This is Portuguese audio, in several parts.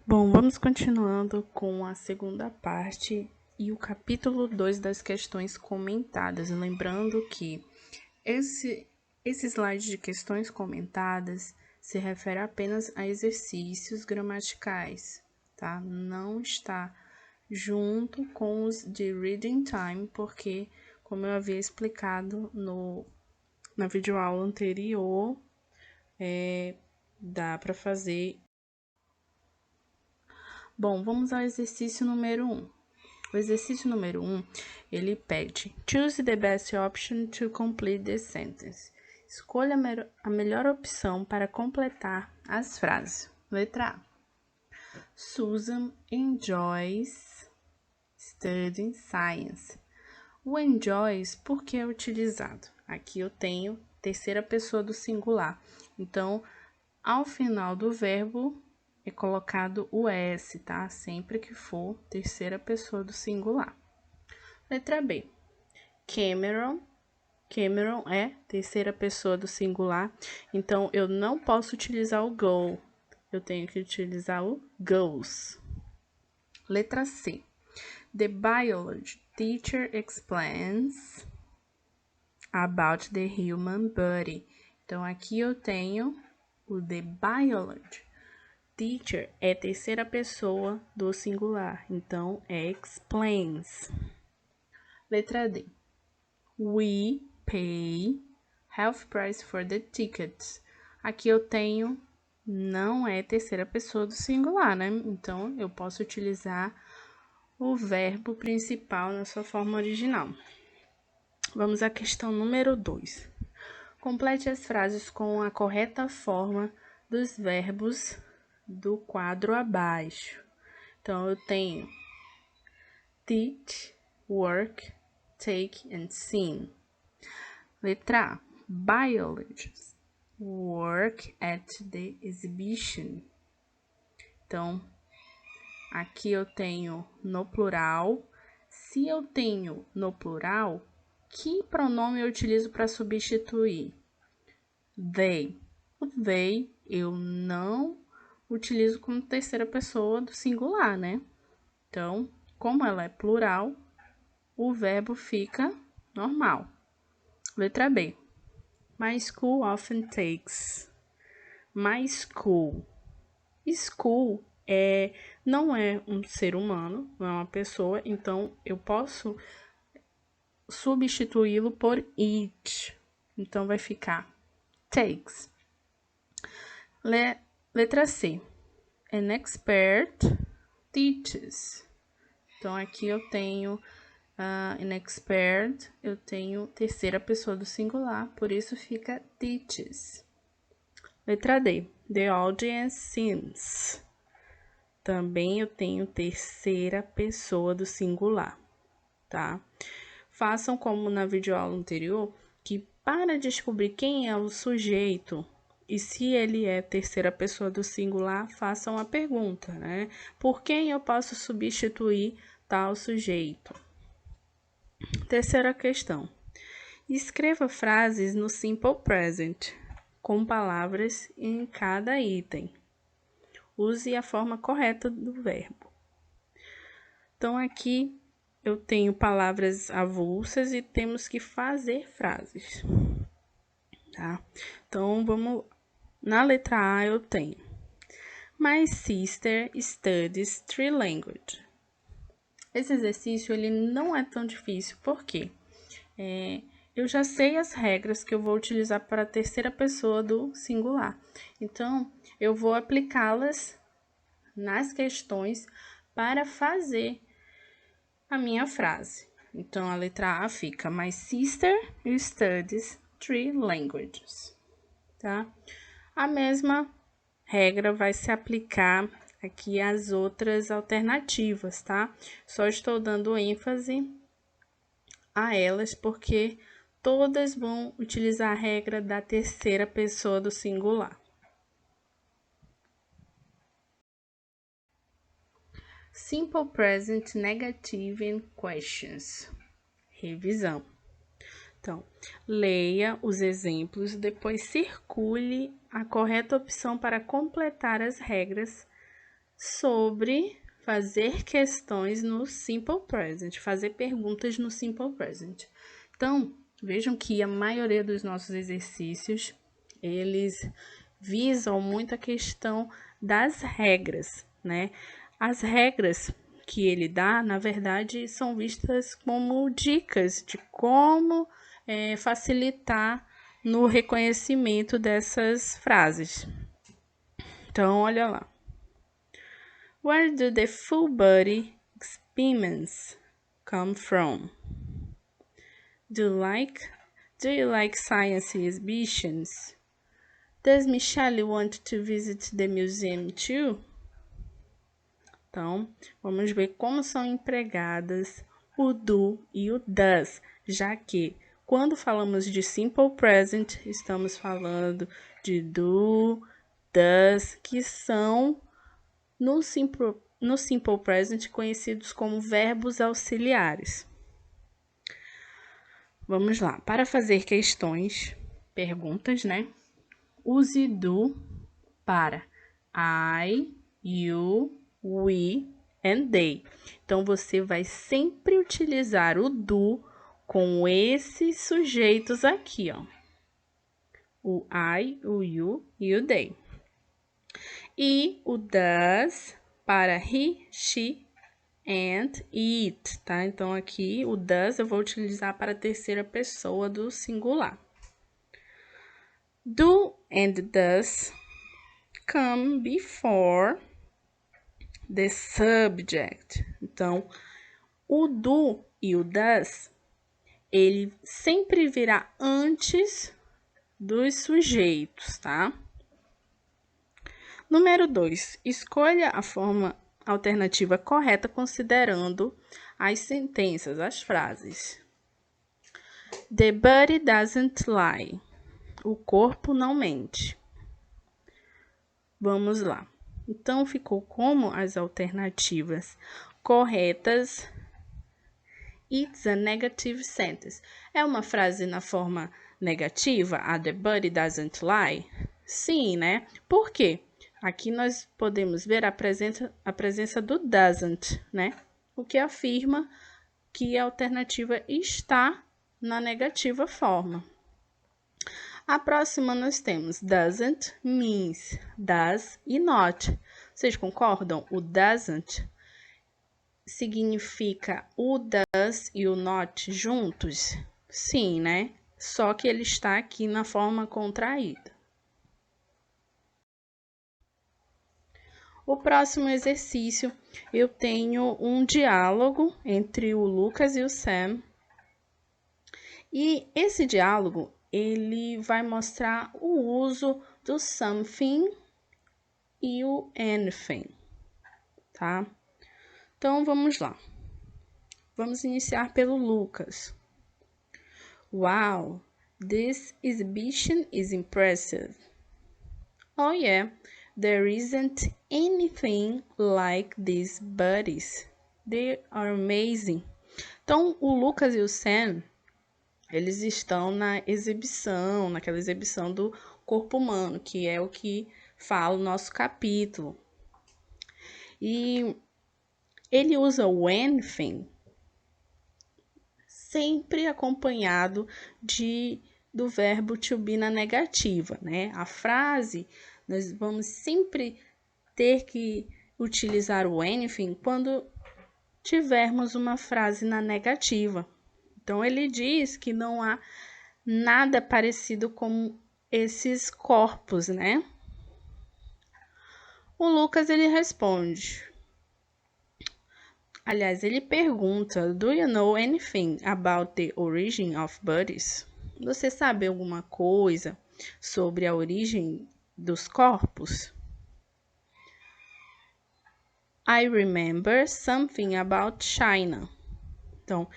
Bom, vamos continuando com a segunda parte e o capítulo 2 das questões comentadas. Lembrando que esse slide de questões comentadas se refere apenas a exercícios gramaticais, tá? Não está junto com os de reading time, porque, como eu havia explicado na videoaula anterior, dá para fazer. Bom, vamos ao exercício número 1. O exercício número 1, ele pede: Choose the best option to complete the sentence. Escolha a melhor opção para completar as frases. Letra A. Susan enjoys studying science. O enjoys, por que é utilizado? Aqui eu tenho terceira pessoa do singular. Então, ao final do verbo é colocado o S, tá? Sempre que for terceira pessoa do singular. Letra B. Cameron. Cameron é terceira pessoa do singular, então eu não posso utilizar o go. Eu tenho que utilizar o goes. Letra C. The biology teacher explains about the human body. Então, aqui eu tenho o the biology. Teacher é terceira pessoa do singular, então é explains. Letra D. We pay half price for the tickets. Aqui eu tenho, não é terceira pessoa do singular, né? Então, eu posso utilizar o verbo principal na sua forma original. Vamos à questão número 2. Complete as frases com a correta forma dos verbos do quadro abaixo. Então, eu tenho teach, work, take and sing. Letra A. Biologists work at the exhibition. Então, aqui eu tenho no plural. Se eu tenho no plural, que pronome eu utilizo para substituir? They. O they eu não utilizo como terceira pessoa do singular, né? Então, como ela é plural, o verbo fica normal. Letra B. My school often takes. My school. School não é um ser humano, não é uma pessoa, então eu posso substituí-lo por it. Então vai ficar takes. Letra C. An expert teaches. Então aqui eu tenho an expert, eu tenho terceira pessoa do singular, por isso fica teaches. Letra D. The audience sings. Também eu tenho terceira pessoa do singular, tá? Façam como na videoaula anterior, que para descobrir quem é o sujeito e se ele é terceira pessoa do singular, façam a pergunta, né? Por quem eu posso substituir tal sujeito? Terceira questão. Escreva frases no simple present, com palavras em cada item. Use a forma correta do verbo. Então, aqui eu tenho palavras avulsas e temos que fazer frases, tá? Então, vamos... Na letra A eu tenho My sister studies 3 languages. Esse exercício, ele não é tão difícil, porque eu já sei as regras que eu vou utilizar para a terceira pessoa do singular. Então, eu vou aplicá-las nas questões para fazer a minha frase. Então, a letra A fica My sister studies 3 languages, tá? A mesma regra vai se aplicar aqui às outras alternativas, tá? Só estou dando ênfase a elas porque todas vão utilizar a regra da terceira pessoa do singular. Simple present, negative and questions. Revisão. Então, leia os exemplos, depois circule a correta opção para completar as regras sobre fazer questões no Simple Present, fazer perguntas no Simple Present. Então, vejam que a maioria dos nossos exercícios, eles visam muito a questão das regras, né? As regras que ele dá, na verdade, são vistas como dicas de como facilitar no reconhecimento dessas frases. Então, olha lá. Where do the full body experiments come from? Do you like science exhibitions? Does Michelle want to visit the museum too? Então, vamos ver como são empregadas o do e o does, já que quando falamos de simple present, estamos falando de do, does, que são no simple present conhecidos como verbos auxiliares. Vamos lá. Para fazer questões, perguntas, né? Use do para I, you, we and they. Então, você vai sempre utilizar o do com esses sujeitos aqui, ó. O I, o you e o they. E o does para he, she and it, tá? Então, aqui o does eu vou utilizar para a terceira pessoa do singular. Do and does come before the subject. Então, o do e o does, ele sempre virá antes dos sujeitos, tá? Número 2. Escolha a forma alternativa correta considerando as sentenças, as frases. The body doesn't lie. O corpo não mente. Vamos lá. Então, ficou como as alternativas corretas. It's a negative sentence. É uma frase na forma negativa? A the body doesn't lie? Sim, né? Por quê? Aqui nós podemos ver a presença do doesn't, né? O que afirma que a alternativa está na negativa forma. A próxima nós temos doesn't means does e not. Vocês concordam? O doesn't significa o does e o not juntos? Sim, né? Só que ele está aqui na forma contraída. O próximo exercício, eu tenho um diálogo entre o Lucas e o Sam. E esse diálogo, ele vai mostrar o uso do something e o anything, tá? Então, vamos lá. Vamos iniciar pelo Lucas. Wow, this exhibition is impressive. Oh yeah, there isn't anything like these buddies. They are amazing. Então, o Lucas e o Sam, eles estão naquela exibição do corpo humano, que é o que fala o nosso capítulo. E ele usa o anything sempre acompanhado do verbo to be na negativa, né? A frase, nós vamos sempre ter que utilizar o anything quando tivermos uma frase na negativa. Então, ele diz que não há nada parecido com esses corpos, né? O Lucas, ele responde. Aliás, ele pergunta, do you know anything about the origin of bodies? Você sabe alguma coisa sobre a origem dos corpos? I remember something about China. Então,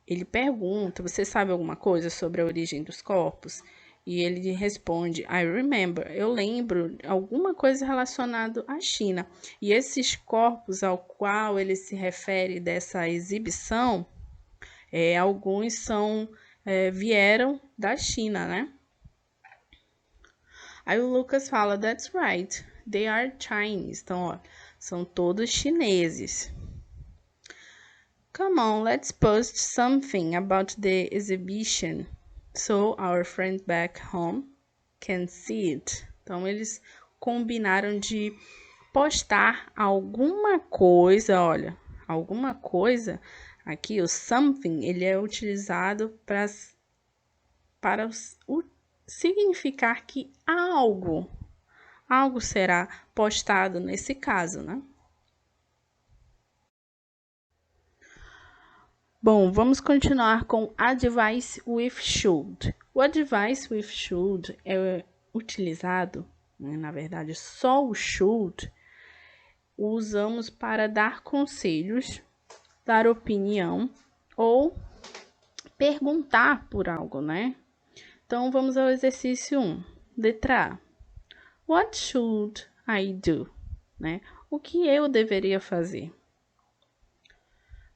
ele pergunta, você sabe alguma coisa sobre a origem dos corpos? E ele responde, I remember, eu lembro alguma coisa relacionada à China. E esses corpos ao qual ele se refere dessa exibição, alguns vieram da China, né? Aí o Lucas fala, that's right, they are Chinese. Então, ó, São todos chineses. Come on, let's post something about the exhibition so our friend back home can see it. Então, eles combinaram de postar alguma coisa, olha, alguma coisa. Aqui o something, ele é utilizado para significar que algo será postado nesse caso, né? Bom, vamos continuar com advice with should. O advice with should é utilizado, né, na verdade, só o should o usamos para dar conselhos, dar opinião ou perguntar por algo, né? Então, vamos ao exercício 1. Letra A. What should I do? Né? O que eu deveria fazer?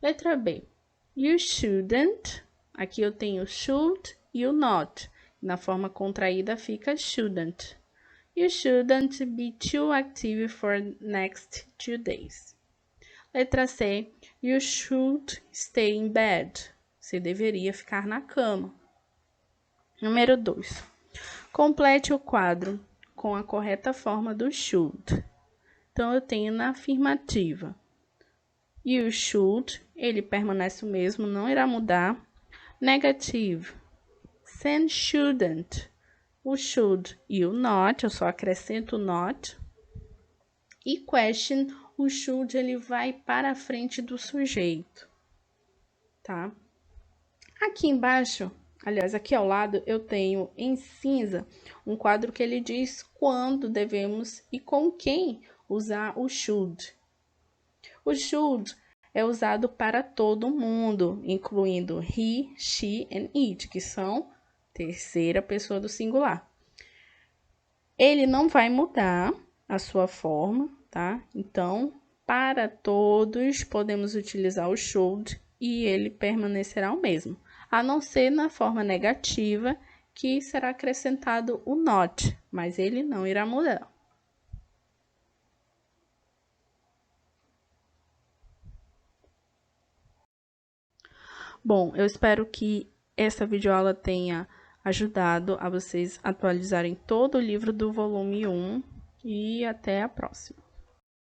Letra B. You shouldn't. Aqui eu tenho should e o not. Na forma contraída fica shouldn't. You shouldn't be too active for next 2 days. Letra C. You should stay in bed. Você deveria ficar na cama. Número 2. Complete o quadro com a correta forma do should. Então, eu tenho na afirmativa. You should, ele permanece o mesmo, não irá mudar. Negative. Sam shouldn't. O should e o not, eu só acrescento o not. E question, o should ele vai para a frente do sujeito. Tá? Aqui embaixo, aliás, aqui ao lado, eu tenho em cinza um quadro que ele diz quando devemos e com quem usar o should. O should é usado para todo mundo, incluindo he, she and it, que são terceira pessoa do singular. Ele não vai mudar a sua forma, tá? Então, para todos, podemos utilizar o should e ele permanecerá o mesmo, a não ser na forma negativa, que será acrescentado o not, mas ele não irá mudar. Bom, eu espero que essa videoaula tenha ajudado a vocês atualizarem todo o livro do volume 1 e até a próxima.